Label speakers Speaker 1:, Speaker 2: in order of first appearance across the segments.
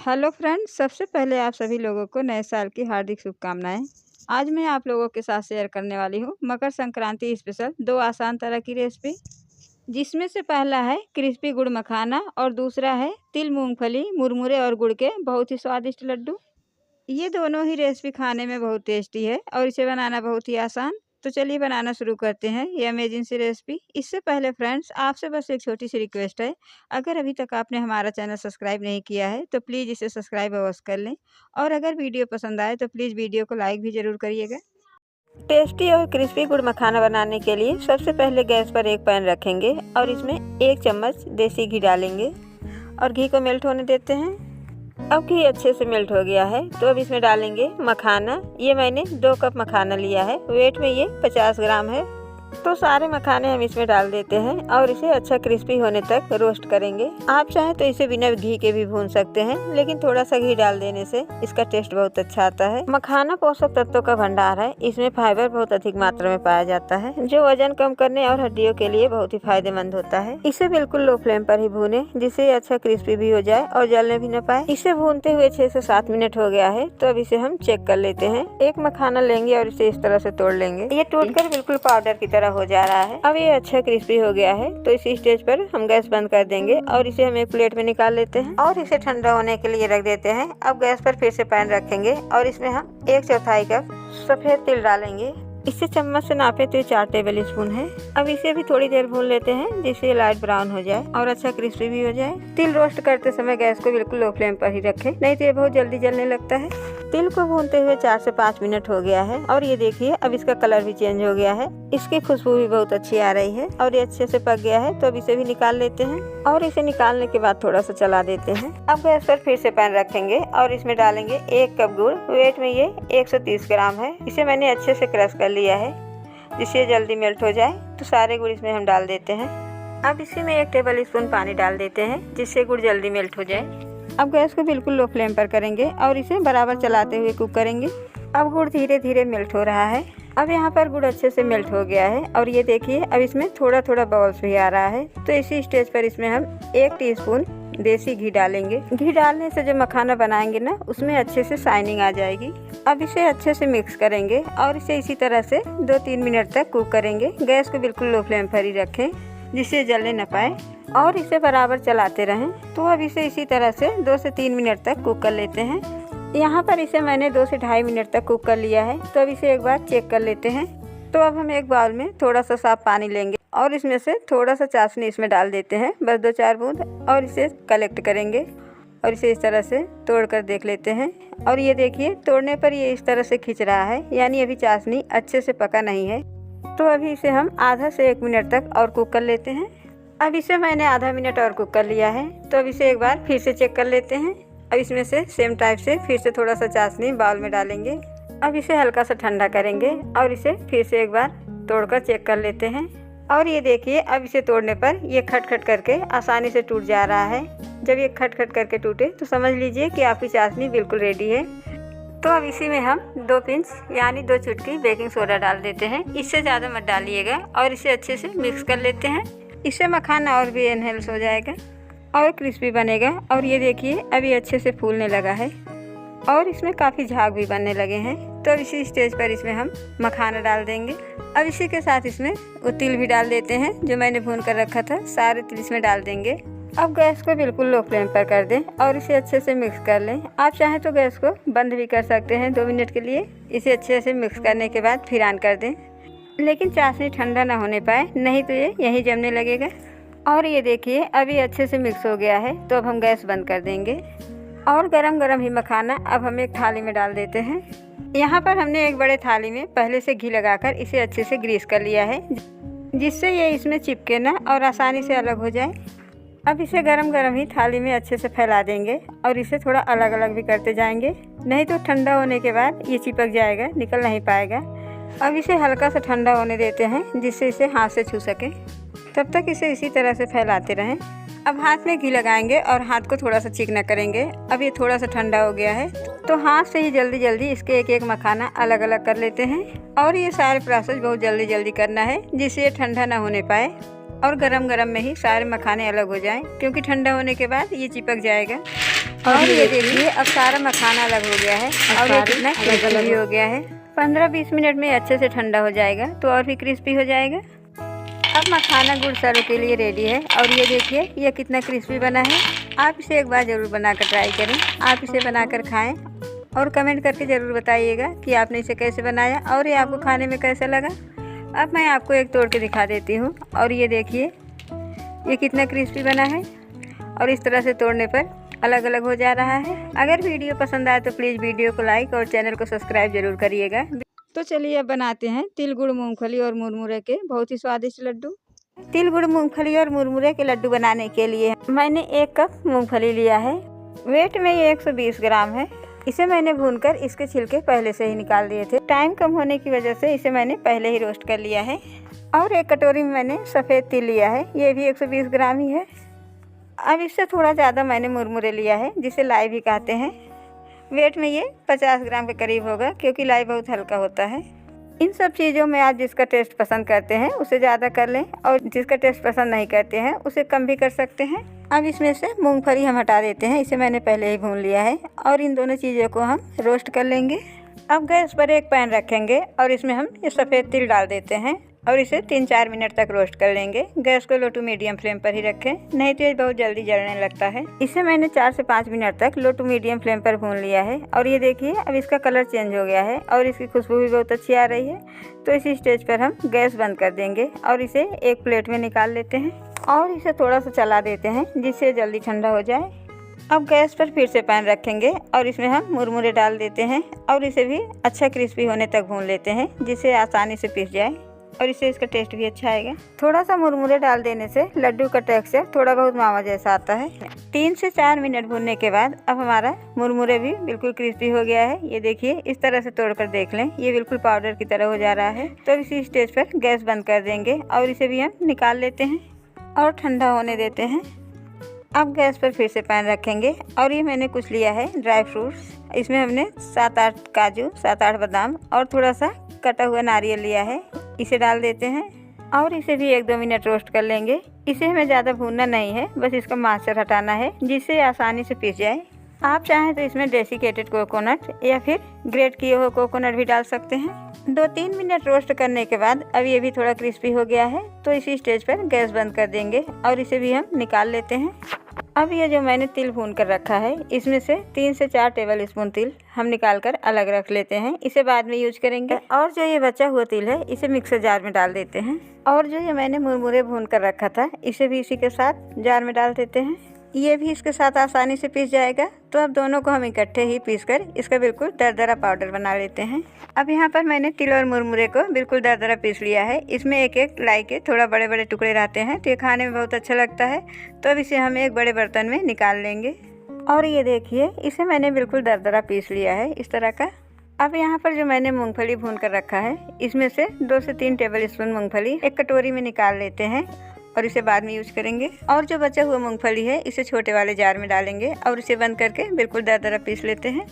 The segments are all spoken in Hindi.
Speaker 1: हेलो फ्रेंड्स, सबसे पहले आप सभी लोगों को नए साल की हार्दिक शुभकामनाएं। आज मैं आप लोगों के साथ शेयर करने वाली हूँ मकर संक्रांति स्पेशल 2 आसान तरह की रेसिपी, जिसमें से पहला है क्रिस्पी गुड़ मखाना और दूसरा है तिल मूंगफली मुरमुरे और गुड़ के बहुत ही स्वादिष्ट लड्डू। ये दोनों ही रेसिपी खाने में बहुत टेस्टी है और इसे बनाना बहुत ही आसान। तो चलिए बनाना शुरू करते हैं ये अमेजिंग सी रेसिपी। इससे पहले फ्रेंड्स, आपसे बस एक छोटी सी रिक्वेस्ट है। अगर अभी तक आपने हमारा चैनल सब्सक्राइब नहीं किया है तो प्लीज़ इसे सब्सक्राइब अवश्य कर लें, और अगर वीडियो पसंद आए तो प्लीज़ वीडियो को लाइक भी ज़रूर करिएगा। टेस्टी और क्रिस्पी गुड़ मखाना बनाने के लिए सबसे पहले गैस पर एक पैन रखेंगे और इसमें 1 चम्मच देसी घी डालेंगे और घी को मेल्ट होने देते हैं। अब घी अच्छे से मेल्ट हो गया है तो अब इसमें डालेंगे मखाना। ये मैंने 2 कप मखाना लिया है, वेट में ये 50 ग्राम है। तो सारे मखाने हम इसमें डाल देते हैं और इसे अच्छा क्रिस्पी होने तक रोस्ट करेंगे। आप चाहें तो इसे बिना घी के भी भून सकते हैं, लेकिन थोड़ा सा घी डाल देने से इसका टेस्ट बहुत अच्छा आता है। मखाना पोषक तत्वों का भंडार है, इसमें फाइबर बहुत अधिक मात्रा में पाया जाता है, जो वजन कम करने और हड्डियों के लिए बहुत ही फायदेमंद होता है। इसे बिल्कुल लो फ्लेम पर ही भूने, जिससे अच्छा क्रिस्पी भी हो जाए और जलने भी न पाए। इसे भूनते हुए 6 से 7 मिनट हो गया है, तो अब इसे हम चेक कर लेते हैं। एक मखाना लेंगे और इसे इस तरह से तोड़ लेंगे। ये टूटकर बिल्कुल पाउडर की तरह हो जा रहा है। अब ये अच्छा क्रिस्पी हो गया है, तो इस स्टेज पर हम गैस बंद कर देंगे और इसे हम एक प्लेट में निकाल लेते हैं और इसे ठंडा होने के लिए रख देते हैं। अब गैस पर फिर से पैन रखेंगे और इसमें हम 1/4 कप सफेद तिल डालेंगे। इसे चम्मच से नापे तो 4 टेबल स्पून है। अब इसे भी थोड़ी देर भून लेते हैं, जिससे लाइट ब्राउन हो जाए और अच्छा क्रिस्पी भी हो जाए। तिल रोस्ट करते समय गैस को बिल्कुल लो फ्लेम पर ही रखें, नहीं तो ये बहुत जल्दी जलने लगता है। तिल को भूनते हुए 4 से 5 मिनट हो गया है और ये देखिए अब इसका कलर भी चेंज हो गया है। इसकी खुशबू भी बहुत अच्छी आ रही है और ये अच्छे से पक गया है, तो अब इसे भी निकाल लेते हैं और इसे निकालने के बाद थोड़ा सा चला देते हैं। अब गैस पर फिर से पैन रखेंगे और इसमें डालेंगे 1 कप गुड़। वेट में ये 130 ग्राम है। इसे मैंने अच्छे से क्रश कर लिया है, जिससे जल्दी मेल्ट हो जाए। तो सारे गुड़ इसमें हम डाल देते हैं। अब इसी में 1 टेबल स्पून पानी डाल देते हैं, जिससे गुड़ जल्दी मेल्ट हो जाए। अब गैस को बिल्कुल लो फ्लेम पर करेंगे और इसे बराबर चलाते हुए कुक करेंगे। अब गुड़ धीरे धीरे मेल्ट हो रहा है। अब यहाँ पर गुड़ अच्छे से मेल्ट हो गया है और ये देखिए अब इसमें थोड़ा थोड़ा बबल्स भी आ रहा है। तो इसी स्टेज पर इसमें हम 1 टीस्पून देसी घी डालेंगे। घी डालने से जो मखाना बनाएंगे ना, उसमें अच्छे से शाइनिंग आ जाएगी। अब इसे अच्छे से मिक्स करेंगे और इसे इसी तरह से 2-3 मिनट तक कुक करेंगे। गैस को बिल्कुल लो फ्लेम पर ही रखें, जिससे जलने न पाए, और इसे बराबर चलाते रहें। तो अब इसे इसी तरह से 2 से 3 मिनट तक कुक कर लेते हैं। यहाँ पर इसे मैंने 2 से ढाई मिनट तक कुक कर लिया है, तो अब इसे एक बार चेक कर लेते हैं। तो अब हम एक बाउल में थोड़ा सा साफ पानी लेंगे और इसमें से थोड़ा सा चाशनी इसमें डाल देते हैं, बस 2-4 बूंद, और इसे कलेक्ट करेंगे और इसे इस तरह से तोड़ कर देख लेते हैं। और ये देखिए तोड़ने पर ये इस तरह से खिंच रहा है, यानी अभी चाशनी अच्छे से पका नहीं है। तो अभी इसे हम आधा से 1 मिनट तक और कुक कर लेते हैं। अब इसे मैंने आधा मिनट और कुक कर लिया है, तो अब इसे एक बार फिर से चेक कर लेते हैं। अब इसमें से सेम टाइप से फिर से थोड़ा सा चाशनी बाउल में डालेंगे। अब इसे हल्का सा ठंडा करेंगे और इसे फिर से एक बार तोड़कर चेक कर लेते हैं। और ये देखिए अब इसे तोड़ने पर ये खट-खट करके आसानी से टूट जा रहा है। जब ये खट-खट करके टूटे तो समझ लीजिए कि आपकी चाशनी बिल्कुल रेडी है। तो अब इसी में हम 2 पिंच यानी 2 चुटकी बेकिंग सोडा डाल देते हैं। इससे ज़्यादा मत डालिएगा और इसे अच्छे से मिक्स कर लेते हैं। इससे मखाना और भी एनहेंस हो जाएगा और क्रिस्पी बनेगा। और ये देखिए अभी अच्छे से फूलने लगा है और इसमें काफ़ी झाग भी बनने लगे हैं। तो अब इसी स्टेज पर इसमें हम मखाना डाल देंगे। अब इसी के साथ इसमें वो तिल भी डाल देते हैं, जो मैंने भून कर रखा था। सारे तिल इसमें डाल देंगे। अब गैस को बिल्कुल लो फ्लेम पर कर दें और इसे अच्छे से मिक्स कर लें। आप चाहें तो गैस को बंद भी कर सकते हैं 2 मिनट के लिए। इसे अच्छे से मिक्स करने के बाद फिर ऑन कर दें, लेकिन चाशनी ठंडा ना होने पाए, नहीं तो ये यहीं जमने लगेगा। और ये देखिए अभी अच्छे से मिक्स हो गया है, तो अब हम गैस बंद कर देंगे और गरम गरम ही मखाना अब हम एक थाली में डाल देते हैं। यहाँ पर हमने एक बड़े थाली में पहले से घी लगाकर इसे अच्छे से ग्रीस कर लिया है, जिससे ये इसमें चिपके ना और आसानी से अलग हो जाए। अब इसे गरम गरम ही थाली में अच्छे से फैला देंगे और इसे थोड़ा अलग अलग भी करते जाएंगे, नहीं तो ठंडा होने के बाद ये चिपक जाएगा, निकल नहीं पाएगा। अब इसे हल्का सा ठंडा होने देते हैं, जिससे इसे हाथ से छू सके। तब तक इसे इसी तरह से फैलाते रहें। अब हाथ में घी लगाएंगे और हाथ को थोड़ा सा चिकना करेंगे। अब ये थोड़ा सा ठंडा हो गया है, तो हाथ से ही जल्दी जल्दी इसके एक एक मखाना अलग अलग कर लेते हैं। और ये सारे प्रोसेस बहुत जल्दी जल्दी करना है, जिससे ये ठंडा ना होने पाए। और गरम गरम में ही सारे मखाने अलग हो जाएं, क्योंकि ठंडा होने के बाद ये चिपक जाएगा। और ये देखिए अब सारा मखाना अलग हो गया है और ये कितना क्रिस्पी भी हो गया है। 15-20 मिनट में अच्छे से ठंडा हो जाएगा तो और भी क्रिस्पी हो जाएगा। अब मखाना गुड़ सर्व के लिए रेडी है और ये देखिए ये कितना क्रिस्पी बना है। आप इसे एक बार ज़रूर बनाकर ट्राई करें। आप इसे बनाकर खाएं और कमेंट करके ज़रूर बताइएगा कि आपने इसे कैसे बनाया और ये आपको खाने में कैसा लगा। अब मैं आपको एक तोड़ के दिखा देती हूँ और ये देखिए ये कितना क्रिस्पी बना है और इस तरह से तोड़ने पर अलग अलग हो जा रहा है। अगर वीडियो पसंद आए तो प्लीज़ वीडियो को लाइक और चैनल को सब्सक्राइब जरूर करिएगा। तो चलिए अब बनाते हैं तिल गुड़ मूंगफली और मुरमुरे के बहुत ही स्वादिष्ट लड्डू। तिल गुड़ मूंगफली और मुरमुरे के लड्डू बनाने के लिए मैंने 1 कप मूंगफली लिया है। वेट में ये 120 ग्राम है। इसे मैंने भूनकर इसके छिलके पहले से ही निकाल दिए थे। टाइम कम होने की वजह से इसे मैंने पहले ही रोस्ट कर लिया है। और 1 कटोरी में मैंने सफ़ेद तिल लिया है, ये भी 120 ग्राम ही है। अब इससे थोड़ा ज़्यादा मैंने मुरमुरे लिया है, जिसे लाई भी कहते हैं। वेट में ये 50 ग्राम के करीब होगा, क्योंकि लाई बहुत हल्का होता है। इन सब चीज़ों में आप जिसका टेस्ट पसंद करते हैं उसे ज़्यादा कर लें और जिसका टेस्ट पसंद नहीं करते हैं उसे कम भी कर सकते हैं। अब इसमें से मूंगफली हम हटा देते हैं, इसे मैंने पहले ही भून लिया है और इन दोनों चीज़ों को हम रोस्ट कर लेंगे। अब गैस पर एक पैन रखेंगे और इसमें हम ये सफ़ेद तिल डाल देते हैं और इसे 3-4 मिनट तक रोस्ट कर लेंगे। गैस को लो टू मीडियम फ्लेम पर ही रखें, नहीं तो ये बहुत जल्दी जलने लगता है। इसे मैंने 4 से 5 मिनट तक लो टू मीडियम फ्लेम पर भून लिया है और ये देखिए अब इसका कलर चेंज हो गया है और इसकी खुशबू भी बहुत अच्छी आ रही है। तो इसी स्टेज पर हम गैस बंद कर देंगे और इसे एक प्लेट में निकाल लेते हैं और इसे थोड़ा सा चला देते हैं जिससे जल्दी ठंडा हो जाए। अब गैस पर फिर से पैन रखेंगे और इसमें हम मुरमुरे डाल देते हैं और इसे भी अच्छा क्रिस्पी होने तक भून लेते हैं, जिससे आसानी से पिस जाए और इससे इसका टेस्ट भी अच्छा आएगा। थोड़ा सा मुरमुरे डाल देने से लड्डू का टेक्सचर थोड़ा बहुत मावा जैसा आता है। 3 से 4 मिनट भूनने के बाद अब हमारा मुरमुरे भी बिल्कुल क्रिस्पी हो गया है। ये देखिए इस तरह से तोड़कर देख लें, ये बिल्कुल पाउडर की तरह हो जा रहा है। तो इसी स्टेज पर गैस बंद कर देंगे और इसे भी हम निकाल लेते हैं और ठंडा होने देते हैं। अब गैस पर फिर से पैन रखेंगे और ये मैंने कुछ लिया है ड्राई फ्रूट्स। इसमें हमने 7-8 काजू, 7-8 बादाम और थोड़ा सा कटा हुआ नारियल लिया है, इसे डाल देते हैं और इसे भी 1-2 मिनट रोस्ट कर लेंगे। इसे हमें ज़्यादा भूनना नहीं है, बस इसका मॉइस्चर हटाना है जिससे आसानी से पिस जाए। आप चाहें तो इसमें डेसिकेटेड कोकोनट या फिर ग्रेट किए हुए कोकोनट भी डाल सकते हैं। 2-3 मिनट रोस्ट करने के बाद अब ये भी थोड़ा क्रिस्पी हो गया है, तो इसी स्टेज पर गैस बंद कर देंगे और इसे भी हम निकाल लेते हैं। अब ये जो मैंने तिल भून कर रखा है, इसमें से 3 से 4 टेबल स्पून तिल हम निकाल कर अलग रख लेते हैं, इसे बाद में यूज करेंगे। और जो ये बचा हुआ तिल है इसे मिक्सर जार में डाल देते हैं और जो ये मैंने मुरमुरे भून कर रखा था इसे भी इसी के साथ जार में डाल देते हैं। ये भी इसके साथ आसानी से पीस जाएगा। तो अब दोनों को हम इकट्ठे ही पीसकर इसका बिल्कुल दरदरा पाउडर बना लेते हैं। अब यहाँ पर मैंने तिल और मुरमुरे को बिल्कुल दरदरा पीस लिया है। इसमें एक एक लाई के थोड़ा बड़े बड़े टुकड़े रहते हैं, तो ये खाने में बहुत अच्छा लगता है। तो अब इसे हम एक बड़े बर्तन में निकाल लेंगे और ये देखिए इसे मैंने बिल्कुल दरदरा पीस लिया है इस तरह का। अब यहाँ पर जो मैंने मूंगफली भून कर रखा है, इसमें से 2 से 3 टेबल स्पून मूंगफली एक कटोरी में निकाल लेते हैं और इसे बाद में यूज करेंगे। और जो बचा हुआ मूंगफली है इसे छोटे वाले जार में डालेंगे और इसे बंद करके बिल्कुल दरदरा पीस लेते हैं।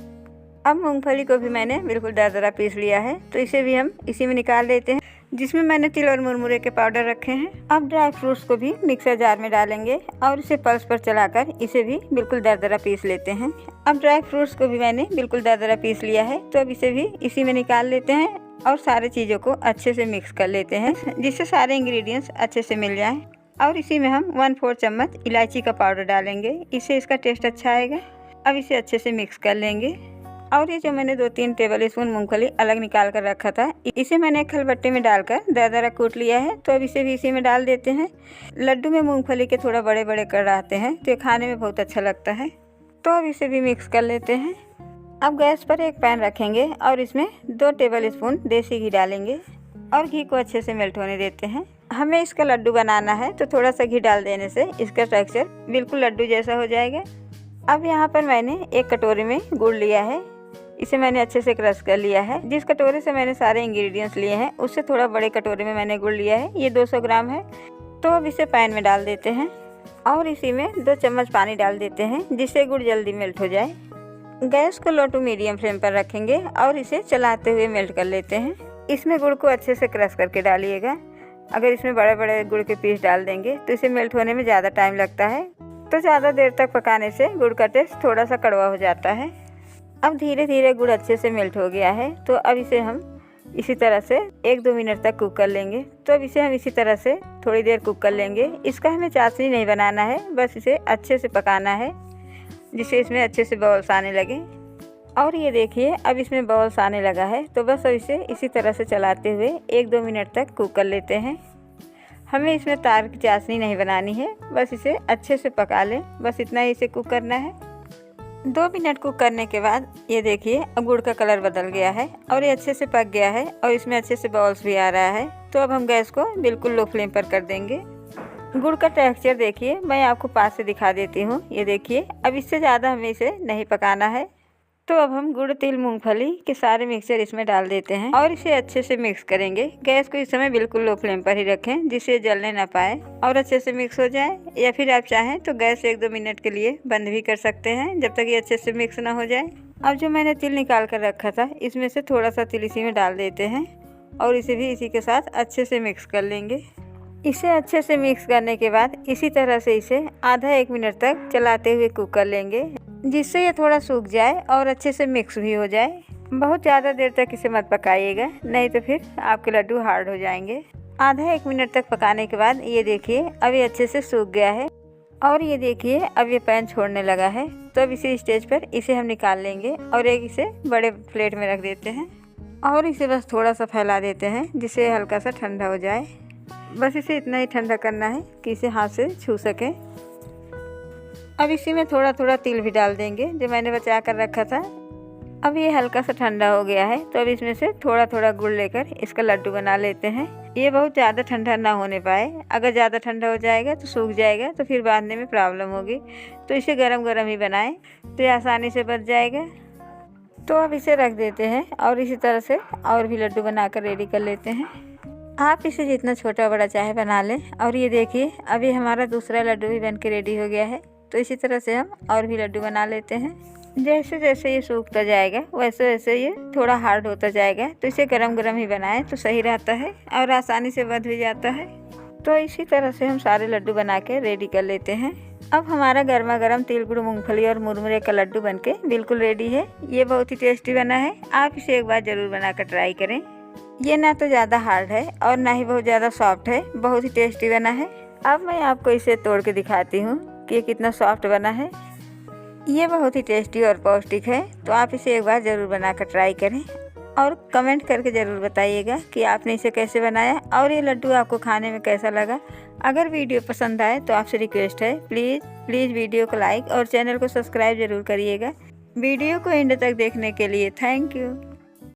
Speaker 1: अब मूंगफली को भी मैंने बिल्कुल दरदरा पीस लिया है, तो इसे भी हम इसी में निकाल लेते हैं जिसमें मैंने तिल और मुरमुरे के पाउडर रखे हैं। अब ड्राई फ्रूट्स को भी मिक्सर जार में डालेंगे और इसे पल्स पर चलाकर इसे भी बिल्कुल दरदरा पीस लेते हैं। अब ड्राई फ्रूट्स को भी मैंने बिल्कुल दरदरा पीस लिया है, तो अब इसे भी इसी में निकाल लेते हैं और सारे चीज़ों को अच्छे से मिक्स कर लेते हैं जिससे सारे इंग्रेडिएंट्स अच्छे से मिल जाएं। और इसी में हम 1/4 चम्मच इलायची का पाउडर डालेंगे, इससे इसका टेस्ट अच्छा आएगा। अब इसे अच्छे से मिक्स कर लेंगे। और ये जो मैंने 2-3 टेबल स्पून मूंगफली अलग निकाल कर रखा था, इसे मैंने खलबट्टे में डालकर दरदरा कूट लिया है, तो अब इसे भी इसी में डाल देते हैं। लड्डू में मूंगफली के थोड़ा बड़े बड़े कर आते हैं, तो ये खाने में बहुत अच्छा लगता है। तो अब इसे भी मिक्स कर लेते हैं। अब गैस पर एक पैन रखेंगे और इसमें 2 टेबल स्पून देसी घी डालेंगे और घी को अच्छे से मेल्ट होने देते हैं। हमें इसका लड्डू बनाना है, तो थोड़ा सा घी डाल देने से इसका टेक्सचर बिल्कुल लड्डू जैसा हो जाएगा। अब यहाँ पर मैंने एक कटोरी में गुड़ लिया है, इसे मैंने अच्छे से क्रश कर लिया है। जिस कटोरे से मैंने सारे इंग्रेडिएंट्स लिए हैं उससे थोड़ा बड़े कटोरे में मैंने गुड़ लिया है, ये 200 ग्राम है। तो अब इसे पैन में डाल देते हैं और इसी में 2 चम्मच पानी डाल देते हैं जिससे गुड़ जल्दी मेल्ट हो जाए। गैस को लो टू मीडियम फ्लेम पर रखेंगे और इसे चलाते हुए मेल्ट कर लेते हैं। इसमें गुड़ को अच्छे से क्रश करके डालिएगा, अगर इसमें बड़े बड़े गुड़ के पीस डाल देंगे तो इसे मेल्ट होने में ज़्यादा टाइम लगता है, तो ज़्यादा देर तक पकाने से गुड़ का टेस्ट थोड़ा सा कड़वा हो जाता है। अब धीरे धीरे गुड़ अच्छे से मेल्ट हो गया है, तो अब इसे हम इसी तरह से 1-2 मिनट तक कुक कर लेंगे। तो अब इसे हम इसी तरह से थोड़ी देर कुक कर लेंगे। इसका हमें चाशनी नहीं बनाना है, बस इसे अच्छे से पकाना है जिससे इसमें अच्छे से बबल्स आने लगे। और ये देखिए अब इसमें बबल्स आने लगा है, तो बस अब इसे इसी तरह से चलाते हुए 1-2 मिनट तक कुक कर लेते हैं। हमें इसमें तार की चाशनी नहीं बनानी है, बस इसे अच्छे से पका लें, बस इतना ही इसे कुक करना है। 2 मिनट कुक करने के बाद ये देखिए अब गुड़ का कलर बदल गया है और ये अच्छे से पक गया है और इसमें अच्छे से बबल्स भी आ रहा है। तो अब हम गैस को बिल्कुल लो फ्लेम पर कर देंगे। गुड़ का टेक्सचर देखिए, मैं आपको पास से दिखा देती हूँ। ये देखिए अब इससे ज़्यादा हमें इसे नहीं पकाना है। तो अब हम गुड़, तिल, मूंगफली के सारे मिक्सचर इसमें डाल देते हैं और इसे अच्छे से मिक्स करेंगे। गैस को इस समय बिल्कुल लो फ्लेम पर ही रखें जिससे जलने ना पाए और अच्छे से मिक्स हो जाए। या फिर आप चाहें तो गैस 1-2 मिनट के लिए बंद भी कर सकते हैं जब तक ये अच्छे से मिक्स ना हो जाए। अब जो मैंने तिल निकाल कर रखा था इसमें से थोड़ा सा तिल इसी में डाल देते हैं और इसे भी इसी के साथ अच्छे से मिक्स कर लेंगे। इसे अच्छे से मिक्स करने के बाद इसी तरह से इसे आधा 1 मिनट तक चलाते हुए कुक कर लेंगे जिससे ये थोड़ा सूख जाए और अच्छे से मिक्स भी हो जाए। बहुत ज़्यादा देर तक इसे मत पकाइएगा, नहीं तो फिर आपके लड्डू हार्ड हो जाएंगे। आधा 1 मिनट तक पकाने के बाद ये देखिए अब ये अच्छे से सूख गया है और ये देखिए अब ये पैन छोड़ने लगा है। तो अब इसी स्टेज पर इसे हम निकाल लेंगे और एक इसे बड़े प्लेट में रख देते हैं और इसे बस थोड़ा सा फैला देते हैं जिससे हल्का सा ठंडा हो जाए। बस इसे इतना ही ठंडा करना है कि इसे हाथ से छू सकें। अब इसी में थोड़ा थोड़ा तिल भी डाल देंगे जो मैंने बचा कर रखा था। अब ये हल्का सा ठंडा हो गया है, तो अब इसमें से थोड़ा थोड़ा गुड़ लेकर इसका लड्डू बना लेते हैं। ये बहुत ज़्यादा ठंडा ना होने पाए, अगर ज़्यादा ठंडा हो जाएगा तो सूख जाएगा, तो फिर बांधने में प्रॉब्लम होगी। तो इसे गरम गरम ही बनाएं तो ये आसानी से बच जाएगा। तो अब इसे रख देते हैं और इसी तरह से और भी लड्डू बनाकर रेडी कर लेते हैं। आप इसे जितना छोटा बड़ा चाहे बना लें। और ये देखिए अभी हमारा दूसरा लड्डू भी बन के रेडी हो गया है। तो इसी तरह से हम और भी लड्डू बना लेते हैं। जैसे जैसे ये सूखता जाएगा वैसे वैसे ये थोड़ा हार्ड होता जाएगा, तो इसे गरम गरम ही बनाएं तो सही रहता है और आसानी से बंध भी जाता है। तो इसी तरह से हम सारे लड्डू बना के रेडी कर लेते हैं। अब हमारा गर्मा गर्म तिल, गुड़, मूंगफली और मुरमुरे का लड्डू बनके बिल्कुल रेडी है। ये बहुत ही टेस्टी बना है, आप इसे एक बार ज़रूर बनाकर ट्राई करें। ये ना तो ज़्यादा हार्ड है और ना ही बहुत ज़्यादा सॉफ्ट है, बहुत ही टेस्टी बना है। अब मैं आपको इसे तोड़ के दिखाती हूँ कि ये कितना सॉफ्ट बना है। ये बहुत ही टेस्टी और पौष्टिक है, तो आप इसे एक बार ज़रूर बनाकर ट्राई करें और कमेंट करके ज़रूर बताइएगा कि आपने इसे कैसे बनाया और ये लड्डू आपको खाने में कैसा लगा। अगर वीडियो पसंद आए तो आपसे रिक्वेस्ट है प्लीज़ वीडियो को लाइक और चैनल को सब्सक्राइब ज़रूर करिएगा। वीडियो को एंड तक देखने के लिए थैंक यू।